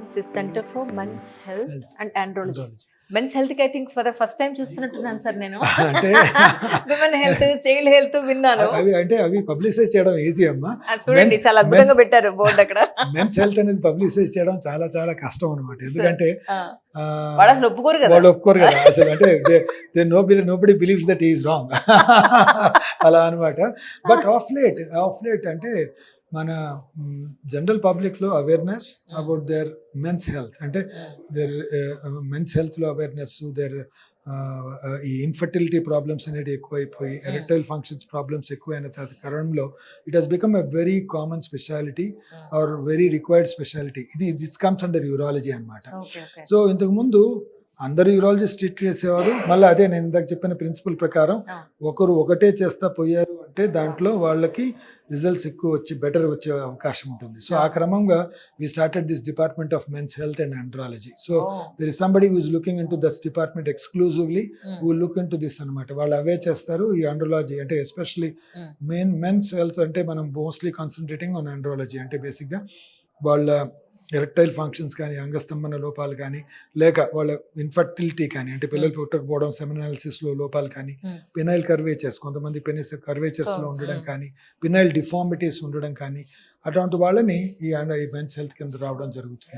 This is centre for men's health Health. And andrology. Andrology. Men's health కి I think for the first time చూస్తున్నట్టున్నాను sir నేను. అంటే women health, child health విన్నాను. అవి publicise చేయడం easy అమ్మా. చూడండి చాలా అద్భుతంగా పెట్టారు బోర్డు అక్కడ. మెన్స్ హెల్త్ అనేది పబ్లిసైజ్ చేయడం చాలా చాలా కష్టం అనమాట. ఎందుకంటే వాళ్ళు అసలు ఒప్పుకోరు కదా. వాళ్ళు ఒప్పుకోరు కదా అసలు. అంటే nobody believes that is wrong అలా అనమాట. బట్ ఆఫ్ లేట్ అంటే మన జనరల్ పబ్లిక్లో awareness about their men's health, అంటే దేర్ మెన్స్ హెల్త్లో అవేర్నెస్, దేర్ ఈ ఇన్ఫర్టిలిటీ ప్రాబ్లమ్స్ అనేది ఎక్కువైపోయి ఎరెక్టైల్ ఫంక్షన్స్ ప్రాబ్లమ్స్ ఎక్కువైన తరుణంలో it has become a very common speciality or very required speciality. This comes under urology అనమాట. సో ఇంతకుముందు అందరూ యూరాలజిస్ట్ ట్రీట్ చేసేవారు. మళ్ళీ అదే నేను ఇందాక చెప్పిన ప్రిన్సిపల్ ప్రకారం ఒకరు ఒకటే చేస్తా పోయారు అంటే దాంట్లో వాళ్ళకి రిజల్ట్స్ ఎక్కువ వచ్చి బెటర్ వచ్చే అవకాశం ఉంటుంది. సో ఆ క్రమంగా we started this department of men's health and andrology. So there is somebody who is looking in to this department exclusively, who look in to this అనమాట. వాళ్ళు అవే చేస్తారు. ఈ ఆండ్రాలజీ అంటే ఎస్పెషలీ మెన్స్ హెల్త్ అంటే మనం mostly concentrating on andrology. అంటే బేసిక్గా వాళ్ళ ఎరెక్టైల్ ఫంక్షన్స్ కానీ, అంగస్తంభన లోపాలు కానీ, లేక వాళ్ళ ఇన్ఫర్టిలిటీ కానీ, అంటే పిల్లలు పుట్టకపోవడం, సెమినాలిసిస్లో లోపాలు కానీ, పినైల్ కర్వేచర్స్, కొంతమంది పెనిస్ కర్వేచర్స్లో ఉండడం కానీ, పినైల్ డిఫార్మిటీస్ ఉండడం కానీ, అటువంటి వాళ్ళని ఈ మెన్స్ హెల్త్ కింద రావడం జరుగుతుంది.